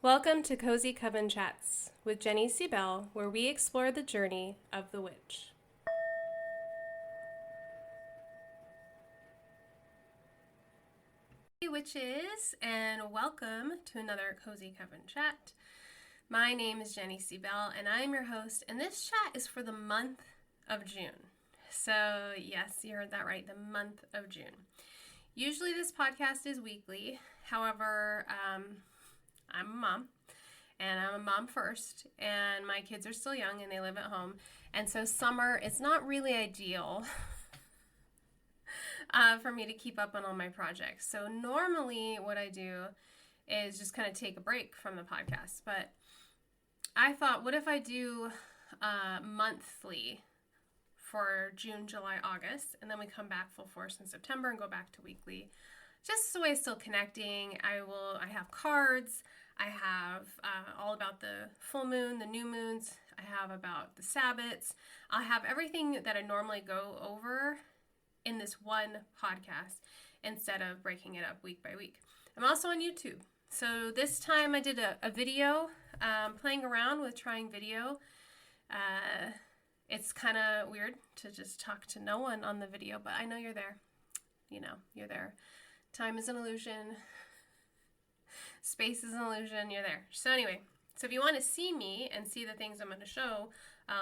Welcome to Cozy Coven Chats with Jenny C. Bell, where we explore the journey of the witch. Hey witches, and welcome to another Cozy Coven Chat. My name is Jenny C. Bell, and I'm your host, and this chat is for the month of June. So yes, you heard that right, the month of June. Usually this podcast is weekly. However, I'm a mom, and I'm a mom first, and my kids are still young, and they live at home, and so summer is not really ideal for me to keep up on all my projects. So normally what I do is just kind of take a break from the podcast, but I thought, what if I do monthly for June, July, August, and then we come back full force in September and go back to weekly, just so I'm still connecting. I have cards. I have all about the full moon, the new moons. I have about the Sabbats. I have everything that I normally go over in this one podcast instead of breaking it up week by week. I'm also on YouTube. So this time I did a video playing around with trying video. It's kind of weird to just talk to no one on the video, but I know you're there. You know, you're there. Time is an illusion. Space is an illusion. You're there. So anyway, so if you want to see me and see the things I'm going to show,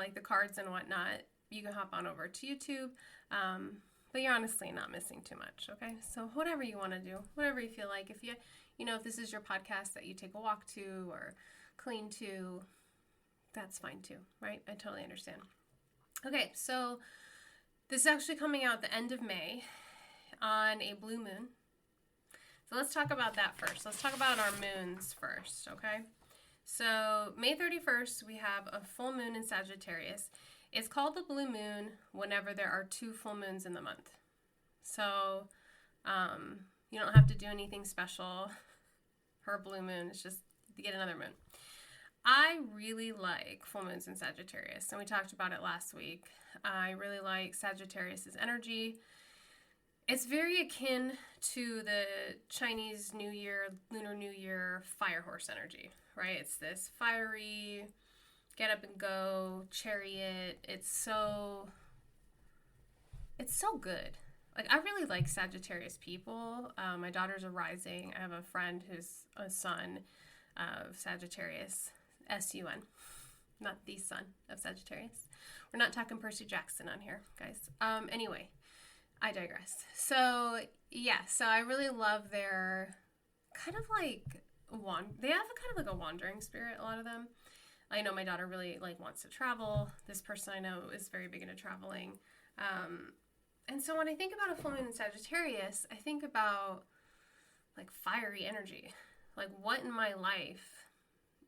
like the cards and whatnot, you can hop on over to YouTube. But you're honestly not missing too much, okay? So whatever you want to do, whatever you feel like. If if this is your podcast that you take a walk to or clean to, that's fine too, right? I totally understand. Okay, so this is actually coming out the end of May on a blue moon. So let's talk about that first. Let's talk about our moons first, okay? So May 31st, we have a full moon in Sagittarius. It's called the blue moon whenever there are 2 full moons in the month. So you don't have to do anything special for a blue moon. It's just to get another moon. I really like full moons in Sagittarius, and we talked about it last week. I really like Sagittarius' energy. It's very akin to the Chinese New Year, Lunar New Year fire horse energy, right? It's this fiery, get up and go, chariot. It's so good. Like, I really like Sagittarius people. My daughter's a rising. I have a friend who's a son of Sagittarius, S-U-N, not the son of Sagittarius. We're not talking Percy Jackson on here, guys. Anyway, I digress. So, yeah, so I really love their kind of like, they have a kind of like a wandering spirit, a lot of them. I know my daughter really wants to travel. This person I know is very big into traveling. And so when I think about a full moon in Sagittarius, I think about like fiery energy. Like, what in my life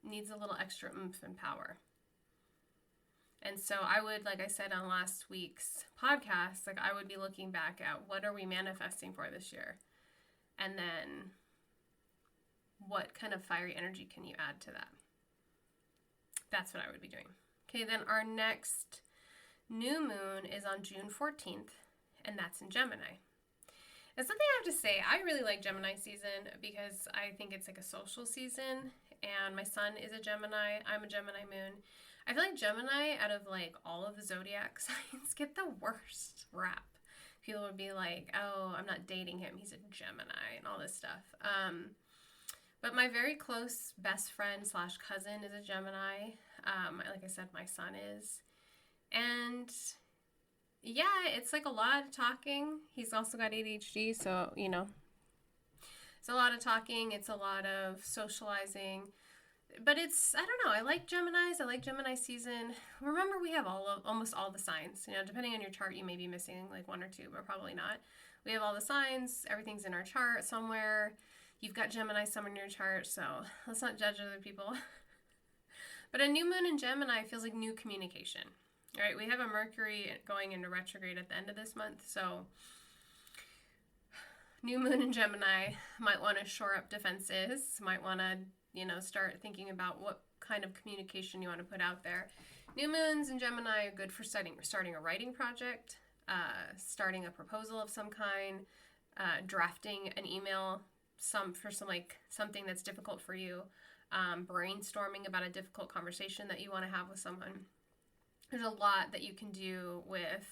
needs a little extra oomph and power? And so I would, like I said on last week's podcast, I would be looking back at what are we manifesting for this year? And then what kind of fiery energy can you add to that? That's what I would be doing. Okay, then our next new moon is on June 14th, and that's in Gemini. And something I have to say, I really like Gemini season because I think it's like a social season, and my son is a Gemini. I'm a Gemini moon. I feel like Gemini, out of all of the zodiac signs, get the worst rap. People would be like, oh, I'm not dating him, he's a Gemini, and all this stuff. But my very close best friend / cousin is a Gemini. Like I said, my son is. And yeah, it's a lot of talking. He's also got ADHD, so, it's a lot of talking. It's a lot of socializing. But I don't know, I like Geminis. I like Gemini season. Remember, we have almost all the signs. Depending on your chart, you may be missing 1 or 2, but probably not. We have all the signs. Everything's in our chart somewhere. You've got Gemini somewhere in your chart, so let's not judge other people. But a new moon in Gemini feels like new communication. All right, we have a Mercury going into retrograde at the end of this month, so new moon in Gemini might want to shore up defenses, might want to, start thinking about what kind of communication you want to put out there. New moons in Gemini are good for starting a writing project, starting a proposal of some kind, drafting an email, something that's difficult for you, brainstorming about a difficult conversation that you want to have with someone. There's a lot that you can do with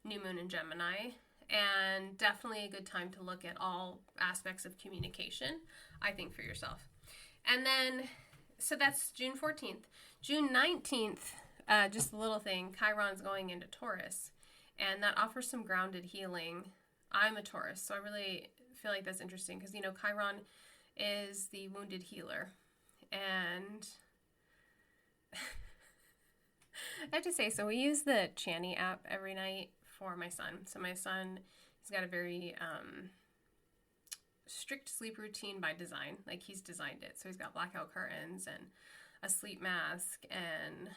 New Moon in Gemini, and definitely a good time to look at all aspects of communication, I think, for yourself. And then, so that's June 14th. June 19th, just a little thing, Chiron's going into Taurus, and that offers some grounded healing. I'm a Taurus, so I really feel like that's interesting because, Chiron is the wounded healer. And I have to say, so we use the Chani app every night for my son. So my son, he's got a very strict sleep routine by design. Like, he's designed it. So he's got blackout curtains and a sleep mask, and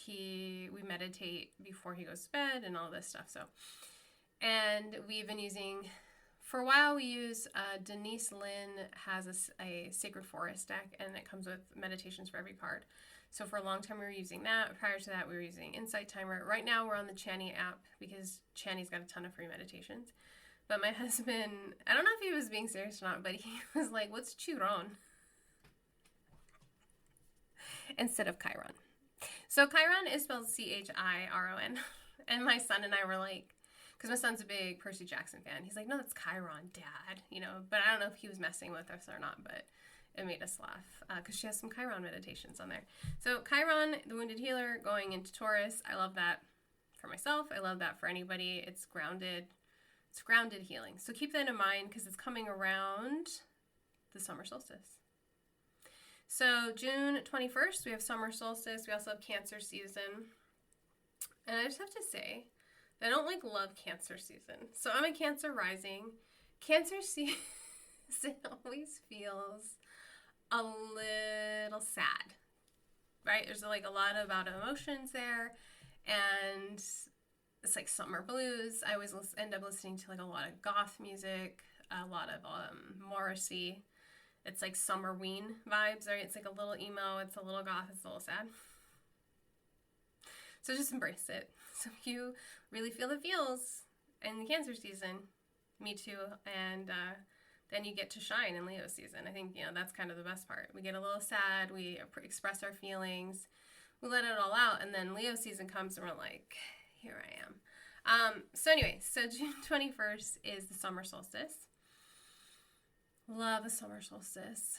we meditate before he goes to bed and all this stuff. So, and we've been using, for a while, we use Denise Lynn has a Sacred Forest deck, and it comes with meditations for every card. So for a long time, we were using that. Prior to that, we were using Insight Timer. Right now, we're on the Chani app because Chani's got a ton of free meditations. But my husband, I don't know if he was being serious or not, but he was like, what's Chiron? Instead of Chiron. So Chiron is spelled Chiron. And my son and I were like, because my son's a big Percy Jackson fan. He's like, no, that's Chiron, Dad. But I don't know if he was messing with us or not, but it made us laugh because she has some Chiron meditations on there. So Chiron, the wounded healer, going into Taurus. I love that for myself. I love that for anybody. It's grounded. It's grounded healing. So keep that in mind because it's coming around the summer solstice. So June 21st, we have summer solstice. We also have Cancer season. And I just have to say, I don't love Cancer season. So I'm a Cancer rising. Cancer season always feels a little sad, right? There's a lot about emotions there, and it's like summer blues. I always end up listening to a lot of goth music, a lot of Morrissey. It's like summerween vibes, right? It's like a little emo, it's a little goth, it's a little sad. So just embrace it. So if you really feel the feels in the Cancer season, me too, and then you get to shine in Leo season. I think, that's kind of the best part. We get a little sad, we express our feelings, we let it all out, and then Leo season comes and we're like, here I am. So anyway, so June 21st is the summer solstice. Love the summer solstice.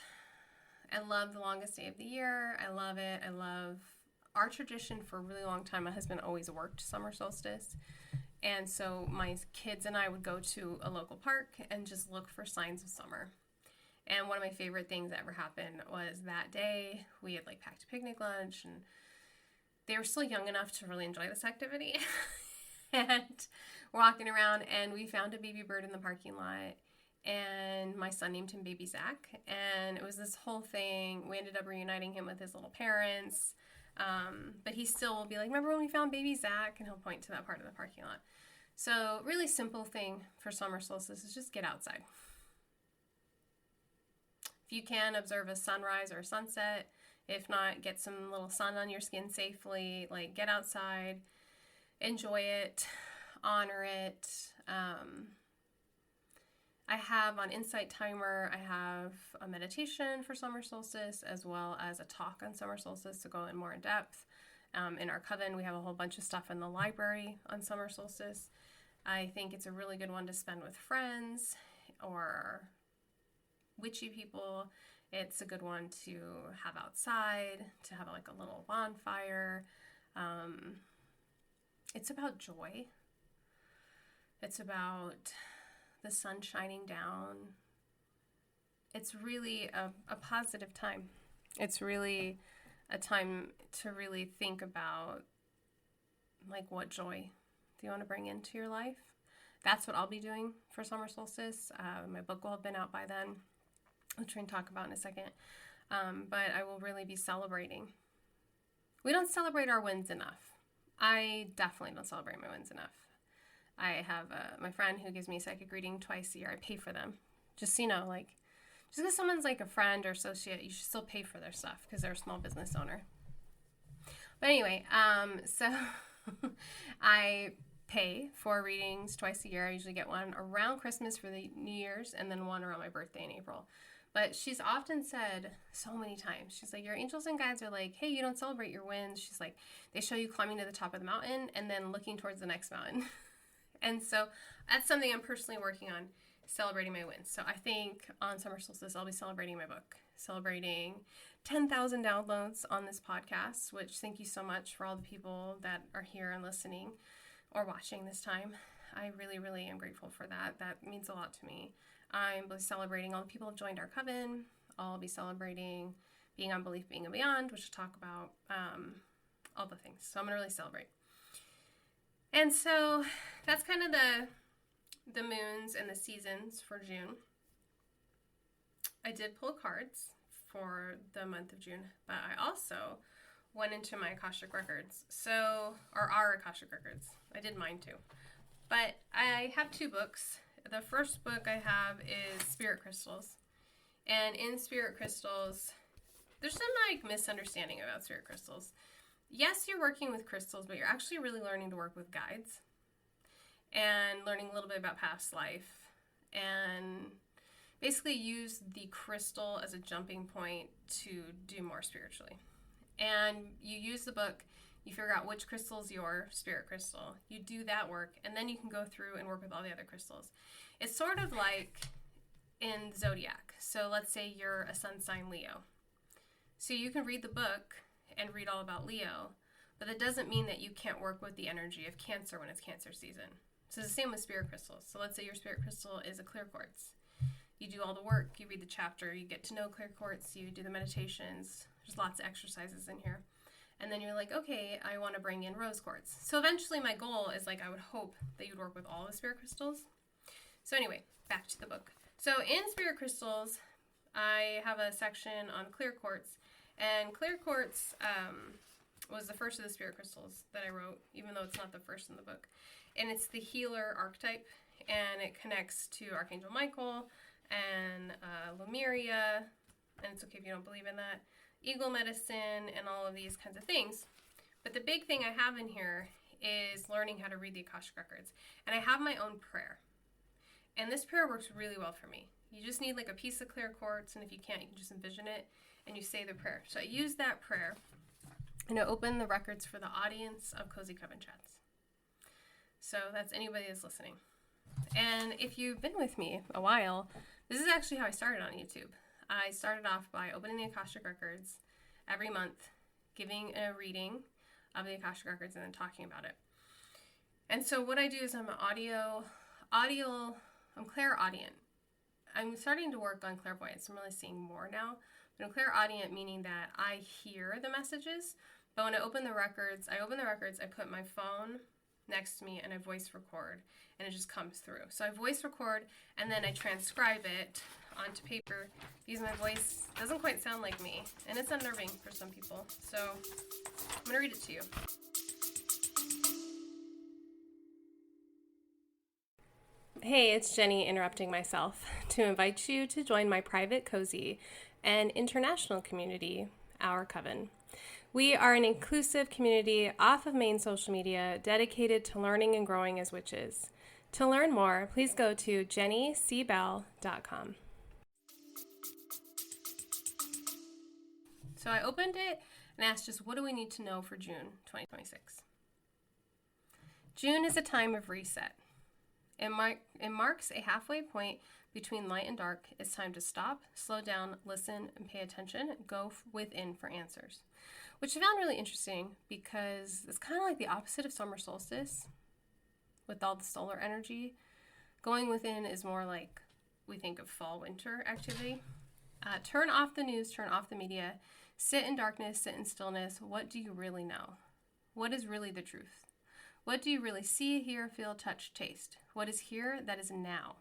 I love the longest day of the year. I love it. I love our tradition for a really long time. My husband always worked summer solstice. And so my kids and I would go to a local park and just look for signs of summer. And one of my favorite things that ever happened was that day we had packed a picnic lunch, and they were still young enough to really enjoy this activity. And we're walking around, and we found a baby bird in the parking lot, and my son named him Baby Zach. And it was this whole thing. We ended up reuniting him with his little parents. But he still will be like, remember when we found Baby Zach? And he'll point to that part of the parking lot. So really simple thing for summer solstice is just get outside. If you can, observe a sunrise or a sunset. If not, get some little sun on your skin safely. Get outside, enjoy it, honor it. I have on Insight Timer, I have a meditation for summer solstice as well as a talk on summer solstice to go in more in depth. In our coven, we have a whole bunch of stuff in the library on summer solstice. I think it's a really good one to spend with friends or witchy people. It's a good one to have outside, to have a little bonfire. It's about joy. It's about the sun shining down. It's really a positive time. It's really a time to really think about what joy do you want to bring into your life. That's what I'll be doing for summer solstice. My book will have been out by then, which we're going to talk about in a second. But I will really be celebrating. We don't celebrate our wins enough. I definitely don't celebrate my wins enough. I have my friend who gives me a psychic reading twice a year. I pay for them. Just so you know, just because someone's a friend or associate, you should still pay for their stuff because they're a small business owner. But anyway, so I pay for readings twice a year. I usually get one around Christmas for the New Year's and then one around my birthday in April. But she's often said so many times, she's like, your angels and guides are like, hey, you don't celebrate your wins. She's like, they show you climbing to the top of the mountain and then looking towards the next mountain. And so that's something I'm personally working on, celebrating my wins. So I think on summer solstice, I'll be celebrating my book, celebrating 10,000 downloads on this podcast, which thank you so much for all the people that are here and listening or watching this time. I really, really am grateful for that. That means a lot to me. I'm celebrating all the people who have joined our coven. I'll be celebrating being on Belief, Being, and Beyond, which we'll talk about all the things. So I'm going to really celebrate. And so that's kind of the moons and the seasons for June. I did pull cards for the month of June, but I also went into my Akashic Records. Or our Akashic Records. I did mine too. But I have 2 books. The first book I have is Spirit Crystals. And in Spirit Crystals, there's some misunderstanding about Spirit Crystals. Yes, you're working with crystals, but you're actually really learning to work with guides and learning a little bit about past life and basically use the crystal as a jumping point to do more spiritually. And you use the book, you figure out which crystal is your spirit crystal, you do that work, and then you can go through and work with all the other crystals. It's sort of like in Zodiac. So let's say you're a sun sign Leo. So you can read the book and read all about Leo, but that doesn't mean that you can't work with the energy of Cancer when it's Cancer season. So it's the same with spirit crystals. So let's say your spirit crystal is a clear quartz. You do all the work, you read the chapter, you get to know clear quartz, you do the meditations. There's lots of exercises in here. And then you're like, okay, I want to bring in rose quartz. So eventually my goal is I would hope that you'd work with all the spirit crystals. So anyway, back to the book. So in spirit crystals, I have a section on clear quartz. And clear quartz was the first of the spirit crystals that I wrote, even though it's not the first in the book. And it's the healer archetype, and it connects to Archangel Michael and Lemuria, and it's okay if you don't believe in that, eagle medicine, and all of these kinds of things. But the big thing I have in here is learning how to read the Akashic Records. And I have my own prayer. And this prayer works really well for me. You just need a piece of clear quartz, and if you can't, you can just envision it, and you say the prayer. So I use that prayer, and I open the records for the audience of Cozy Coven Chats. So that's anybody that's listening. And if you've been with me a while, this is actually how I started on YouTube. I started off by opening the Akashic Records every month, giving a reading of the Akashic Records, and then talking about it. And so what I do is I'm clairaudient. I'm starting to work on clairvoyance. I'm really seeing more now. But I'm clairaudient, meaning that I hear the messages. But when I open the records, I put my phone next to me and I voice record, and it just comes through. So I voice record and then I transcribe it onto paper because my voice doesn't quite sound like me, and it's unnerving for some people. So I'm going to read it to you. Hey, it's Jenny interrupting myself to invite you to join my private, cozy, and international community, Our Coven. We are an inclusive community off of main social media dedicated to learning and growing as witches. To learn more, please go to jennycbell.com. So I opened it and asked just what do we need to know for June 2026. June is a time of reset. It marks a halfway point between light and dark. It's time to stop, slow down, listen, and pay attention. Go within for answers. Which I found really interesting because it's kind of like the opposite of summer solstice with all the solar energy. Going within is more like we think of fall-winter activity. Turn off the news, turn off the media. Sit in darkness, sit in stillness. What do you really know? What is really the truth? What do you really see, hear, feel, touch, taste? What is here that is now?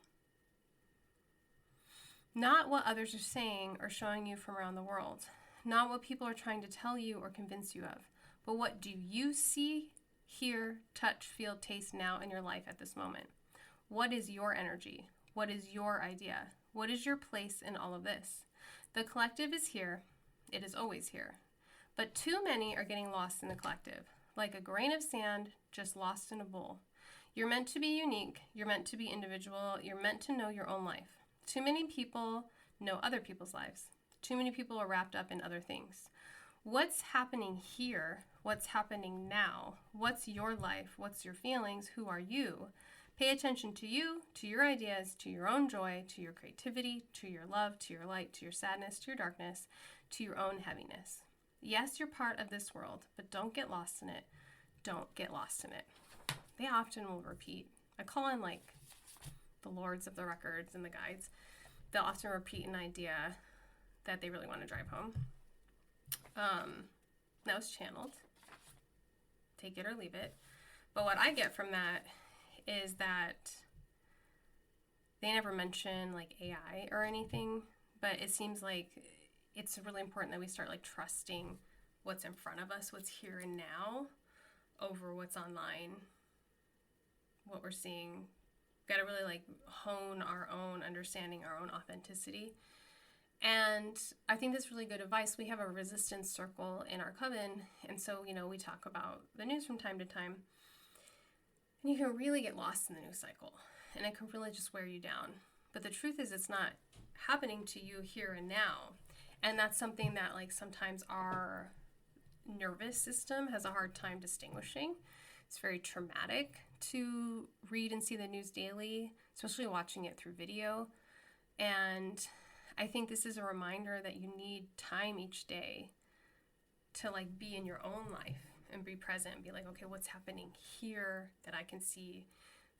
Not what others are saying or showing you from around the world. Not what people are trying to tell you or convince you of. But what do you see, hear, touch, feel, taste now in your life at this moment? What is your energy? What is your idea? What is your place in all of this? The collective is here. It is always here. But too many are getting lost in the collective. Like a grain of sand just lost in a bowl. You're meant to be unique. You're meant to be individual. You're meant to know your own life. Too many people know other people's lives. Too many people are wrapped up in other things. What's happening here? What's happening now? What's your life? What's your feelings? Who are you? Pay attention to you, to your ideas, to your own joy, to your creativity, to your love, to your light, to your sadness, to your darkness, to your own heaviness. Yes, you're part of this world, but don't get lost in it. Don't get lost in it. They often will repeat. I call in like the lords of the records and the guides. They'll often repeat an idea that they really want to drive home. That was channeled. Take it or leave it. But what I get from that is that they never mention like AI or anything, but it seems like it's really important that we start like trusting what's in front of us, what's here and now, over what's online, what we're seeing. Got to really like hone our own understanding, our own authenticity. And I think that's really good advice. We have a resistance circle in our coven, and so, we talk about the news from time to time. And you can really get lost in the news cycle, and it can really just wear you down. But the truth is, it's not happening to you here and now. And that's something that like sometimes our nervous system has a hard time distinguishing. It's very traumatic to read and see the news daily, especially watching it through video. And I think this is a reminder that you need time each day to like be in your own life and be present and be like, okay, what's happening here that I can see,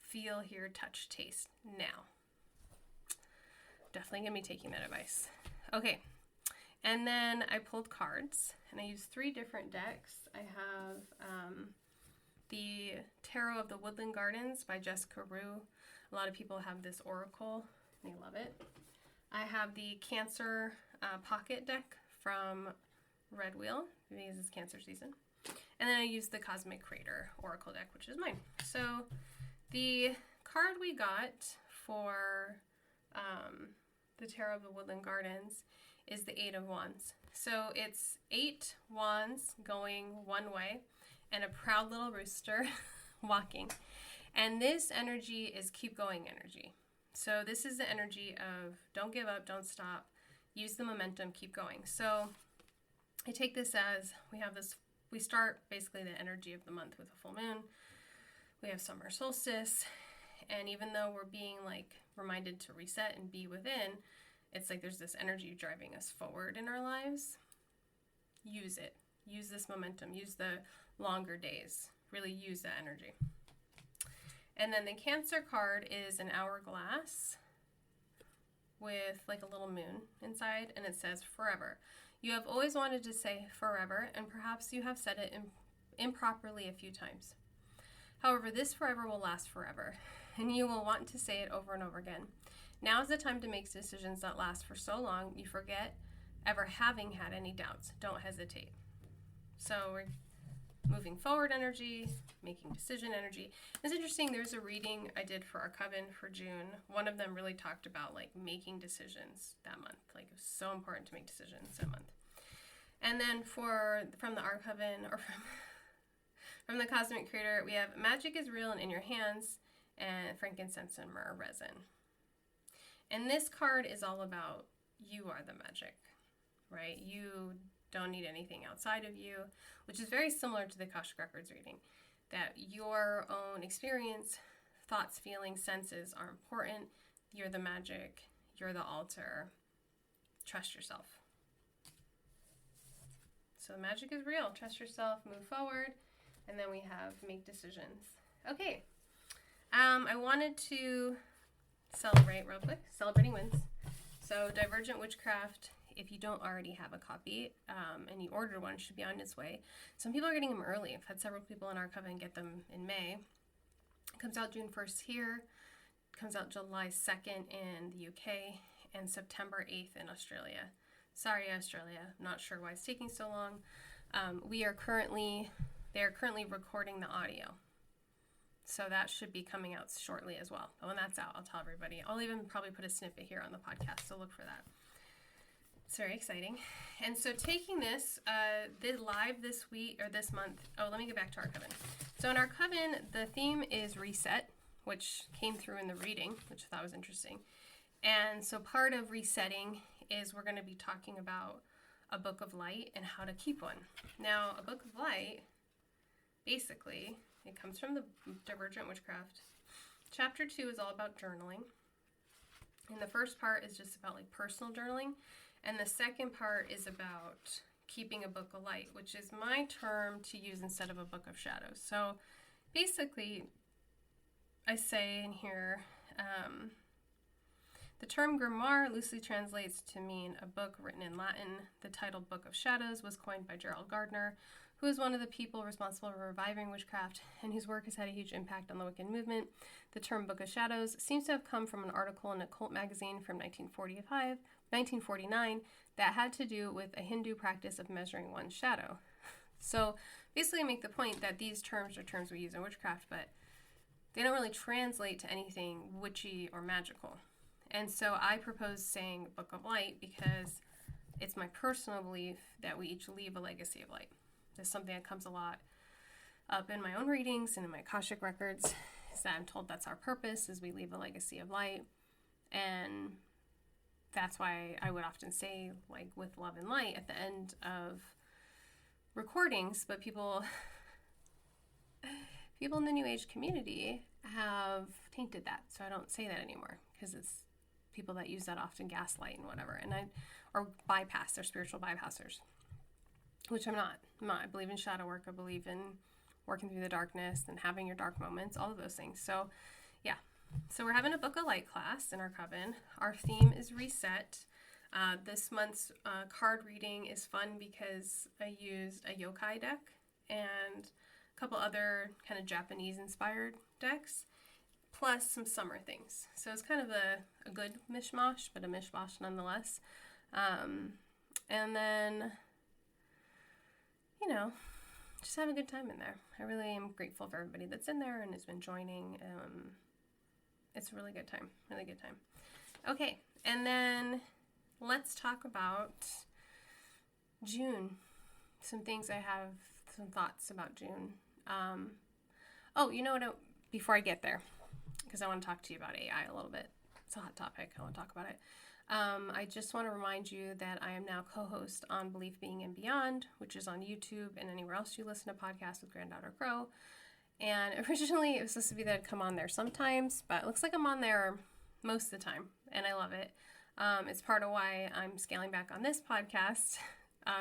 feel, hear, touch, taste now? Definitely gonna be taking that advice. Okay, and then I pulled cards and I used 3 different decks. I have the Tarot of the Woodland Gardens by Jessica Rue. A lot of people have this oracle and they love it. I have the Cancer pocket deck from Red Wheel because it's Cancer season. And then I used the Cosmic Crater Oracle deck, which is mine. So the card we got for the Tarot of the Woodland Gardens is the 8 of Wands. So it's 8 wands going one way and a proud little rooster walking. And this energy is keep going energy. So this is the energy of don't give up, don't stop, use the momentum, keep going. So I take this as we start basically the energy of the month with a full moon. We have summer solstice. And even though we're being like reminded to reset and be within, it's like there's this energy driving us forward in our lives. Use it. Use this momentum. Use the longer days. Really use that energy. And then the Cancer card is an hourglass with like a little moon inside, and it says forever. You have always wanted to say forever, and perhaps you have said it improperly a few times. However, this forever will last forever, and you will want to say it over and over again. Now is the time to make decisions that last for so long you forget ever having had any doubts. Don't hesitate. So we're moving forward energy, making decision energy. It's interesting, there's a reading I did for our coven for June. One of them really talked about like making decisions that month. Like it was so important to make decisions that month. And then from the our coven, or from the Cosmic Creator, we have magic is real and in your hands, and frankincense and myrrh resin. And this card is all about you are the magic, right? You don't need anything outside of you, which is very similar to the Akashic Records reading, that your own experience, thoughts, feelings, senses are important. You're the magic. You're the altar. Trust yourself. So the magic is real. Trust yourself. Move forward. And then we have make decisions. Okay. I wanted to celebrate real quick. Celebrating wins. So Divergent Witchcraft, if you don't already have a copy and you ordered one, it should be on its way. Some people are getting them early. I've had several people in our coven get them in May. It comes out June 1st here. It comes out July 2nd in the UK and September 8th in Australia. Sorry, Australia. I'm not sure why it's taking so long. They are currently recording the audio. So that should be coming out shortly as well. But when that's out, I'll tell everybody. I'll even probably put a snippet here on the podcast, so look for that. It's very exciting. And so taking this, live this week, or this month, let me get back to our coven. So in our coven, the theme is reset, which came through in the reading, which I thought was interesting. And so part of resetting is we're going to be talking about a book of light and how to keep one. Now, a book of light, basically, it comes from the Divergent Witchcraft. Chapter 2 is all about journaling. And the first part is just about like personal journaling. And the second part is about keeping a book of light, which is my term to use instead of a book of shadows. So basically, I say in here, the term grimoire loosely translates to mean a book written in Latin. The title Book of Shadows was coined by Gerald Gardner, who is one of the people responsible for reviving witchcraft and whose work has had a huge impact on the Wiccan movement. The term Book of Shadows seems to have come from an article in a cult magazine from 1949 that had to do with a Hindu practice of measuring one's shadow. So basically I make the point that these terms are terms we use in witchcraft, but they don't really translate to anything witchy or magical. And so I propose saying Book of Light because it's my personal belief that we each leave a legacy of light. There's something that comes a lot up in my own readings and in my Akashic Records, is that I'm told that's our purpose, is we leave a legacy of light. And that's why I would often say, like, with love and light at the end of recordings, but people in the New Age community have tainted that, so I don't say that anymore, because it's people that use that often gaslight and whatever, or bypass, they're spiritual bypassers, which I'm not. I believe in shadow work. I believe in working through the darkness and having your dark moments, all of those things. So yeah, so we're having a Book of Light class in our coven. Our theme is reset. This month's card reading is fun because I used a yokai deck and a couple other kind of Japanese inspired decks, plus some summer things. So it's kind of a good mishmash, but a mishmash nonetheless. And then, just have a good time in there. I really am grateful for everybody that's in there and has been joining. It's a really good time. Really good time. Okay, and then let's talk about June. Some things I have, some thoughts about June. Before I get there, because I want to talk to you about AI a little bit. It's a hot topic. I want to talk about it. I just want to remind you that I am now co-host on Belief, Being, and Beyond, which is on YouTube and anywhere else you listen to podcasts with Granddaughter Crow. And originally it was supposed to be that I'd come on there sometimes, but it looks like I'm on there most of the time, and I love it. It's part of why I'm scaling back on this podcast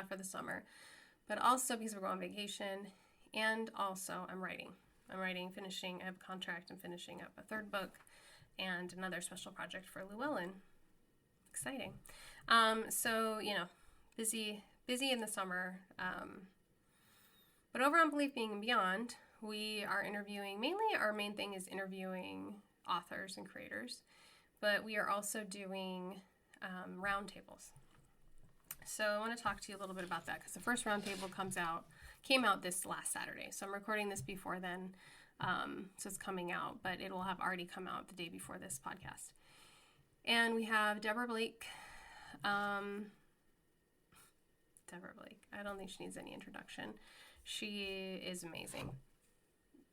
for the summer, but also because we're going on vacation, and also I'm writing, I have a contract, I'm finishing up a third book and another special project for Llewellyn. Exciting. Busy in the summer. But over on Belief, Being, and Beyond, we are interviewing, our main thing is interviewing authors and creators, but we are also doing roundtables. So I want to talk to you a little bit about that, because the first roundtable came out this last Saturday. So I'm recording this before then, so it's coming out, but it will have already come out the day before this podcast. And we have Deborah Blake. Deborah Blake. I don't think she needs any introduction. She is amazing.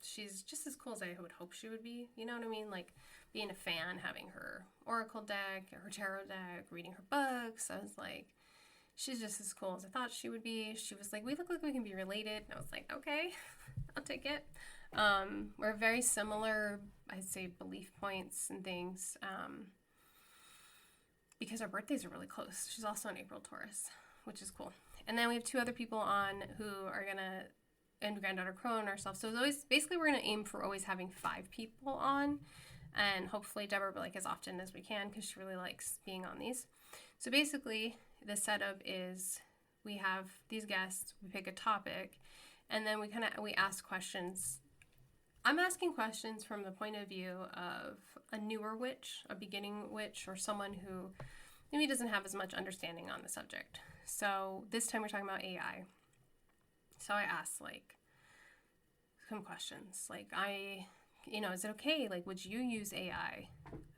She's just as cool as I would hope she would be. You know what I mean? Like being a fan, having her oracle deck, her tarot deck, reading her books. I was like, she's just as cool as I thought she would be. She was like, we look like we can be related. And I was like, okay, I'll take it. We're very similar, I'd say, belief points and things. Because our birthdays are really close. She's also an April Taurus, which is cool. And then we have two other people on who are and Granddaughter Crow and ourselves. So basically we're going to aim for always having 5 people on, and hopefully Deborah Blake as often as we can, because she really likes being on these. So basically the setup is we have these guests, we pick a topic, and then we ask questions. I'm asking questions from the point of view of a newer witch, a beginning witch, or someone who maybe doesn't have as much understanding on the subject. So this time we're talking about AI. So I asked some questions. Is it okay? Would you use AI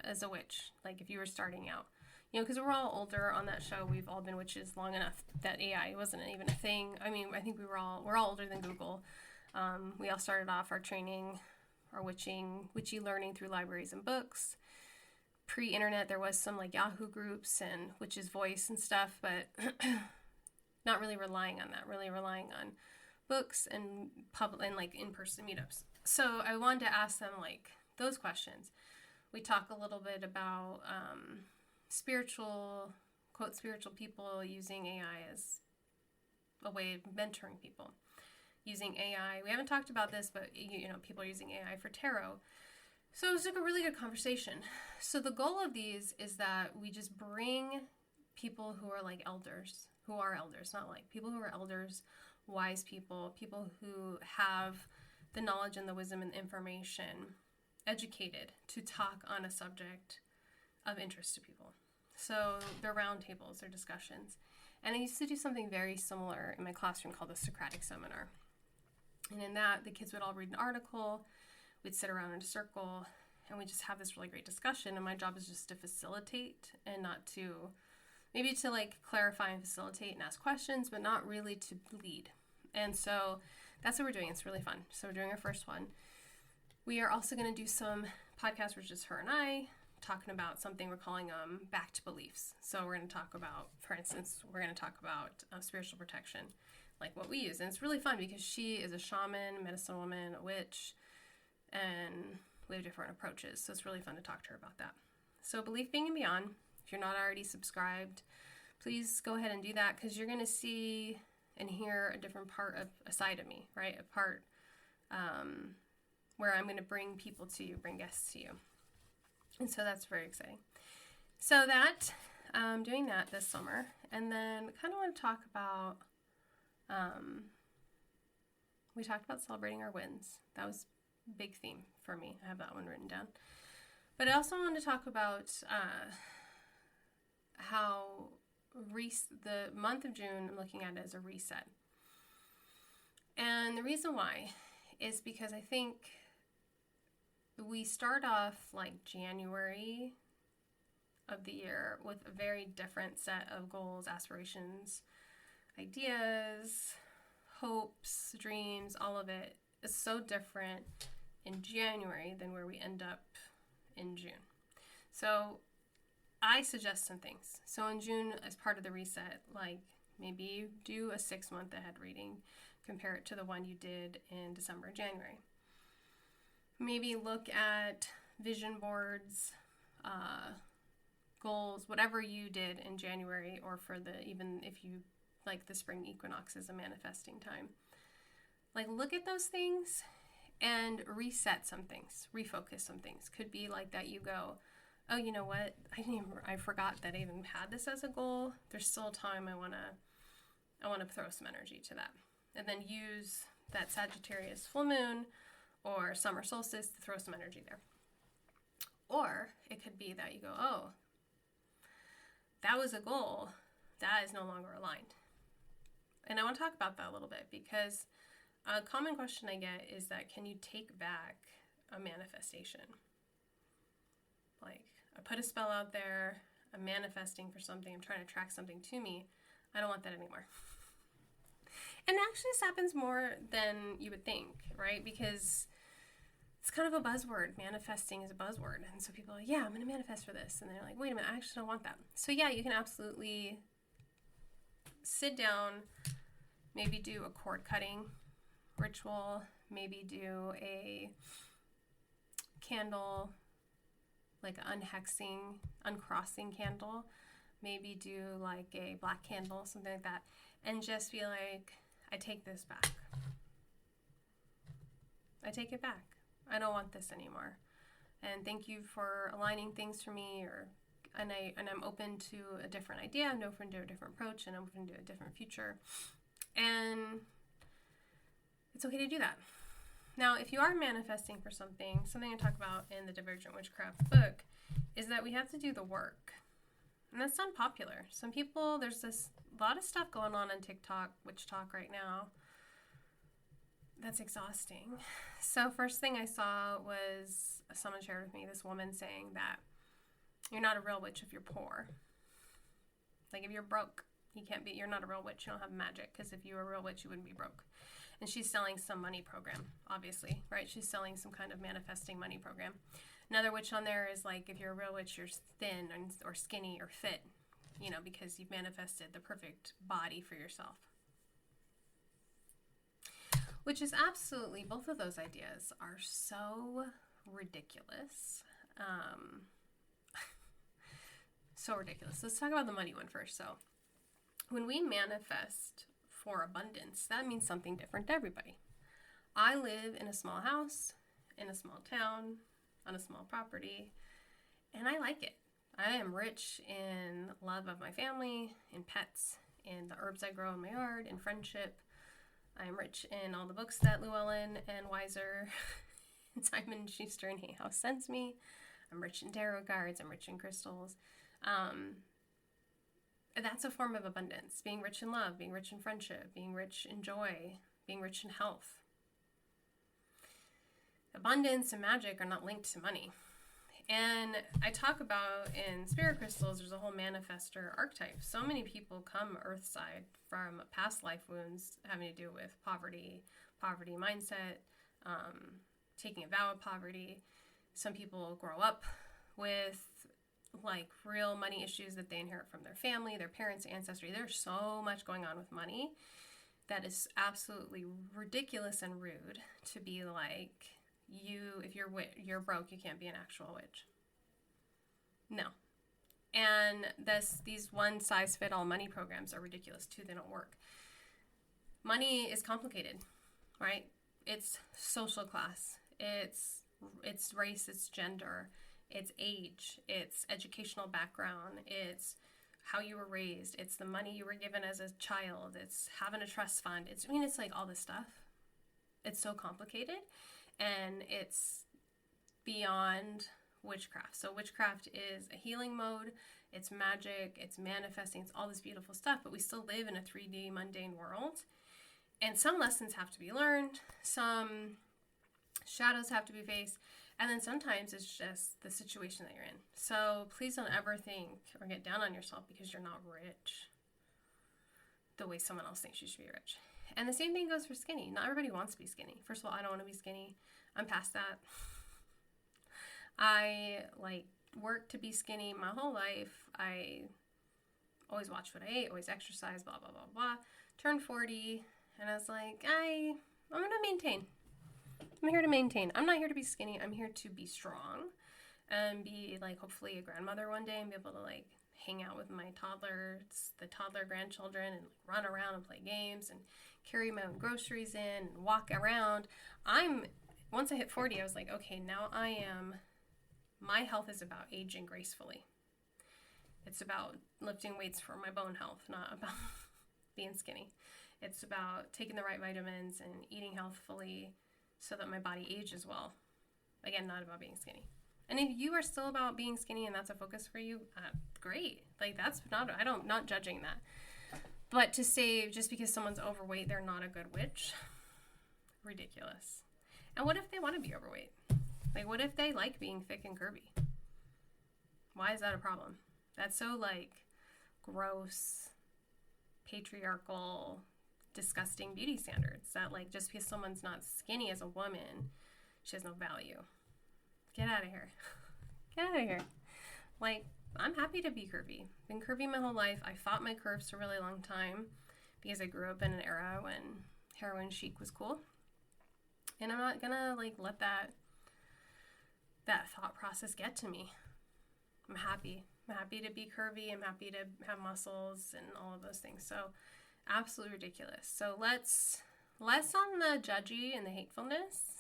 as a witch? If you were starting out, because we're all older on that show. We've all been witches long enough that AI wasn't even a thing. I mean, I think we're all older than Google. We all started off our training, our witchy learning through libraries and books. pre-internet, there was some like Yahoo groups and Witch's Voice and stuff, but not really relying on that, really relying on books and like in-person meetups. So I wanted to ask them like those questions. We talk a little bit about spiritual people using AI as a way of mentoring people. Using AI. We haven't talked about this, but people are using AI for tarot. So it was like a really good conversation. So the goal of these is that we just bring people who are like elders, not like people who are elders, wise people, people who have the knowledge and the wisdom and the information, educated, to talk on a subject of interest to people. So they're roundtables, they're discussions. And I used to do something very similar in my classroom called the Socratic Seminar. And in that, the kids would all read an article, we'd sit around in a circle, and we just have this really great discussion. And my job is just to facilitate and not to, maybe to like clarify and facilitate and ask questions, but not really to lead. And so that's what we're doing. It's really fun. So we're doing our first one. We are also going to do some podcasts where it's just her and I talking about something we're calling back to beliefs. So we're going to talk about, for instance, spiritual protection, like what we use. And it's really fun because she is a shaman, medicine woman, a witch, and we have different approaches. So it's really fun to talk to her about that. So Belief, Being, and Beyond, if you're not already subscribed, please go ahead and do that, because you're going to see and hear a different part of a side of me, right? A part where I'm going to bring people to you, bring guests to you. And so that's very exciting. So that, doing that this summer. And then kind of want to talk about, we talked about celebrating our wins. That was a big theme for me. I have that one written down. But I also wanted to talk about how the month of June, I'm looking at it as a reset. And the reason why is because I think we start off like January of the year with a very different set of goals, aspirations, ideas, hopes, dreams, all of it is so different in January than where we end up in June. So I suggest some things. So in June, as part of the reset, like maybe do a 6-month ahead reading, compare it to the one you did in December, January. Maybe look at vision boards, goals, whatever you did in January, or even if you like the spring equinox is a manifesting time. Like look at those things and reset some things, refocus some things. Could be like that you go, oh, you know what? I forgot that I even had this as a goal. There's still time. I want to throw some energy to that. And then use that Sagittarius full moon or summer solstice to throw some energy there. Or it could be that you go, oh, that was a goal. That is no longer aligned. And I want to talk about that a little bit, because a common question I get is that, can you take back a manifestation? Like, I put a spell out there, I'm manifesting for something, I'm trying to attract something to me. I don't want that anymore. And actually this happens more than you would think, right? Because it's kind of a buzzword. Manifesting is a buzzword. And so people are like, yeah, I'm going to manifest for this. And they're like, wait a minute, I actually don't want that. So yeah, you can absolutely sit down, maybe do a cord cutting ritual, maybe do a candle, like unhexing, uncrossing candle, maybe do like a black candle, something like that, and just be like, I take this back. I take it back. I don't want this anymore. And thank you for aligning things for me, and I'm open to a different idea, I'm open to a different approach, and I'm open to a different future. And it's okay to do that. Now, if you are manifesting for something I talk about in the Divergent Witchcraft book is that we have to do the work. And that's not popular. Some people, there's this lot of stuff going on TikTok, WitchTok right now. That's exhausting. So first thing I saw was someone shared with me, this woman saying that you're not a real witch if you're poor. Like if you're broke, you're not a real witch. You don't have magic, because if you were a real witch, you wouldn't be broke. And she's selling some money program, obviously, right? She's selling some kind of manifesting money program. Another witch on there is like, if you're a real witch, you're thin or skinny or fit, you know, because you've manifested the perfect body for yourself. Which is absolutely, both of those ideas are so ridiculous. So ridiculous. Let's talk about the money one first. So when we manifest for abundance, that means something different to everybody. I live in a small house, in a small town, on a small property, and I like it. I am rich in love of my family, in pets, in the herbs I grow in my yard, in friendship. I am rich in all the books that Llewellyn and Weiser and Simon Schuster and Hay House sends me. I'm rich in tarot cards. I'm rich in crystals. That's a form of abundance. Being rich in love, being rich in friendship, being rich in joy, being rich in health. Abundance and magic are not linked to money. And I talk about in spirit crystals, there's a whole manifestor archetype. So many people come earthside from past life wounds having to do with poverty mindset, taking a vow of poverty. Some people grow up with like real money issues that they inherit from their family, their parents, ancestry. There's so much going on with money that is absolutely ridiculous and rude to be like, if you're broke, you can't be an actual witch. No. And these one size fit all money programs are ridiculous too. They don't work. Money is complicated, right? It's social class. It's race, it's gender, it's age, it's educational background, it's how you were raised, it's the money you were given as a child, it's having a trust fund. It's like all this stuff. It's so complicated. And it's beyond witchcraft. So witchcraft is a healing mode. It's magic. It's manifesting. It's all this beautiful stuff. But we still live in a 3D mundane world. And some lessons have to be learned. Some shadows have to be faced. And then sometimes it's just the situation that you're in. So please don't ever think or get down on yourself because you're not rich the way someone else thinks you should be rich. And the same thing goes for skinny. Not everybody wants to be skinny. First of all, I don't want to be skinny. I'm past that. I worked to be skinny my whole life. I always watched what I ate, always exercise, blah, blah, blah, blah. Turned 40, and I was like, I'm going to maintain. I'm here to maintain. I'm not here to be skinny. I'm here to be strong and be hopefully a grandmother one day and be able to hang out with my the toddler grandchildren, and run around and play games and carry my own groceries in and walk around. Once I hit 40, I was like, okay, now my health is about aging gracefully. It's about lifting weights for my bone health, not about being skinny. It's about taking the right vitamins and eating healthfully so that my body ages well. Again, not about being skinny. And if you are still about being skinny and that's a focus for you, great. That's not judging that. But to say just because someone's overweight, they're not a good witch, ridiculous. And what if they want to be overweight? What if they like being thick and curvy? Why is that a problem? That's so gross, patriarchal, disgusting beauty standards that just because someone's not skinny as a woman, she has no value. Get out of here. Get out of here. I'm happy to be curvy. Been curvy my whole life. I fought my curves for a really long time because I grew up in an era when heroin chic was cool. And I'm not gonna let that thought process get to me. I'm happy. I'm happy to be curvy. I'm happy to have muscles and all of those things. So absolutely ridiculous. So less on the judgy and the hatefulness,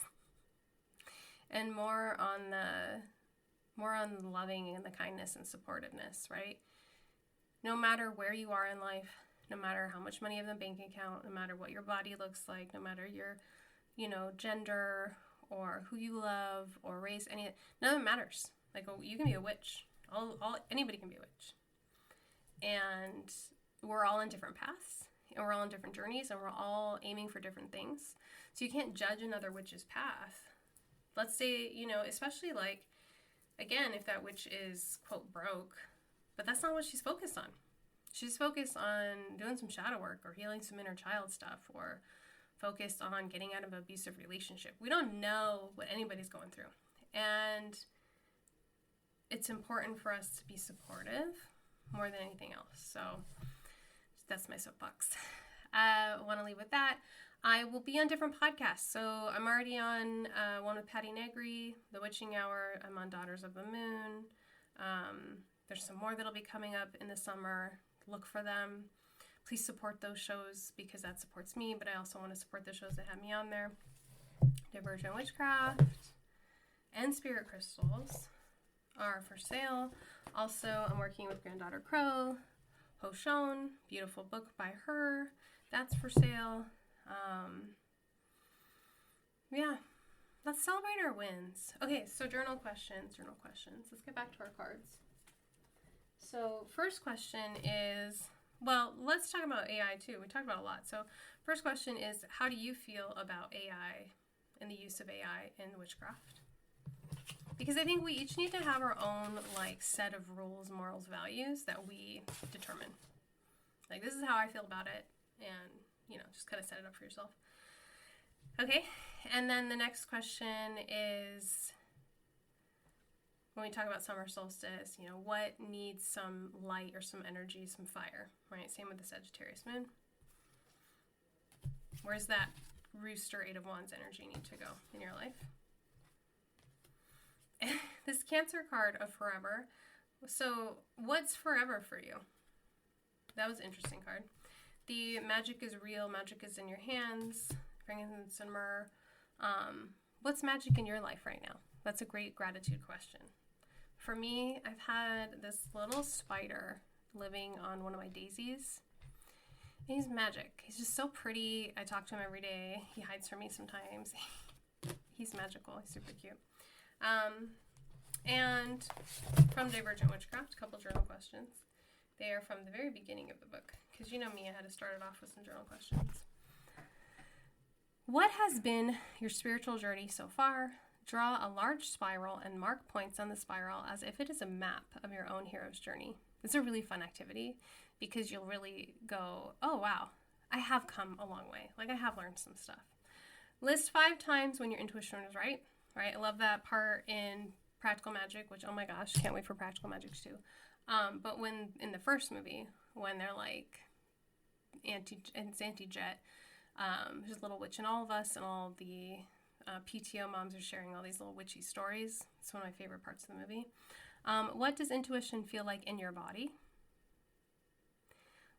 and more on the loving and the kindness and supportiveness, right? No matter where you are in life, no matter how much money you have in the bank account, no matter what your body looks like, no matter your, gender or who you love or race, none of it matters. You can be a witch. Anybody can be a witch. And we're all on different paths, and we're all on different journeys, and we're all aiming for different things. So you can't judge another witch's path. Let's say, especially again, if that witch is, quote, broke, but that's not what she's focused on. She's focused on doing some shadow work or healing some inner child stuff or focused on getting out of an abusive relationship. We don't know what anybody's going through. And it's important for us to be supportive more than anything else. So that's my soapbox. I want to leave with that. I will be on different podcasts. So I'm already on one with Patty Negri, The Witching Hour. I'm on Daughters of the Moon. There's some more that'll be coming up in the summer. Look for them. Please support those shows because that supports me, but I also want to support the shows that have me on there. Divergent Witchcraft and Spirit Crystals are for sale. Also, I'm working with Granddaughter Crow, Ho Shon, beautiful book by her. That's for sale. Yeah, let's celebrate our wins. Okay, so journal questions. Let's get back to our cards. So first question is, well, let's talk about AI too. We talked about a lot. So first question is, how do you feel about AI and the use of AI in witchcraft? Because I think we each need to have our own set of rules, morals, values that we determine. This is how I feel about it, and just kind of set it up for yourself. Okay, and then the next question is, when we talk about summer solstice, what needs some light or some energy, some fire, right? Same with the Sagittarius moon. Where's that rooster 8 of Wands energy need to go in your life? This Cancer card of forever. So what's forever for you? That was an interesting card. The magic is real. Magic is in your hands. Frankincense and myrrh. What's magic in your life right now? That's a great gratitude question. For me, I've had this little spider living on one of my daisies. And he's magic. He's just so pretty. I talk to him every day. He hides from me sometimes. He's magical. He's super cute. And from Divergent Witchcraft, a couple journal questions. They are from the very beginning of the book, because you know me, I had to start it off with some journal questions. What has been your spiritual journey so far? Draw a large spiral and mark points on the spiral as if it is a map of your own hero's journey. It's a really fun activity because you'll really go, oh wow, I have come a long way. I have learned some stuff. List 5 times when your intuition was right? I love that part in Practical Magic, which, oh my gosh, can't wait for Practical Magic too. But when in the first movie, when they're anti-jet, there's a little witch in all of us, and all the PTO moms are sharing all these little witchy stories. It's one of my favorite parts of the movie. What does intuition feel like in your body?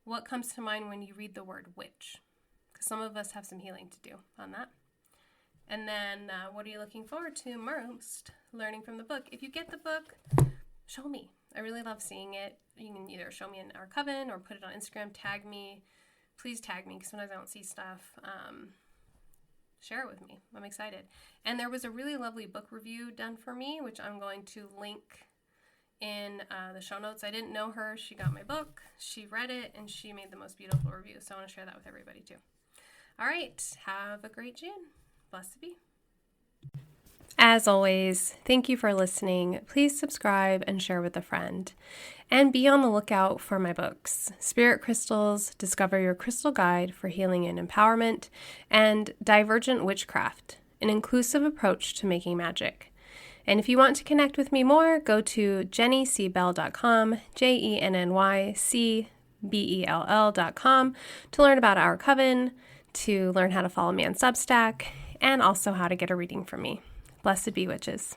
What comes to mind when you read the word witch? Because some of us have some healing to do on that. And then what are you looking forward to most learning from the book? If you get the book, show me. I really love seeing it. You can either show me in our coven or put it on Instagram, tag me. Please tag me because sometimes I don't see stuff. Share it with me. I'm excited. And there was a really lovely book review done for me, which I'm going to link in the show notes. I didn't know her. She got my book. She read it, and she made the most beautiful review. So I want to share that with everybody too. All right. Have a great June. Blessed be. As always, thank you for listening. Please subscribe and share with a friend. And be on the lookout for my books, Spirit Crystals, Discover Your Crystal Guide for Healing and Empowerment, and Divergent Witchcraft, an inclusive approach to making magic. And if you want to connect with me more, go to jennycbell.com, JennyCbell.com, to learn about our coven, to learn how to follow me on Substack, and also how to get a reading from me. Blessed be witches.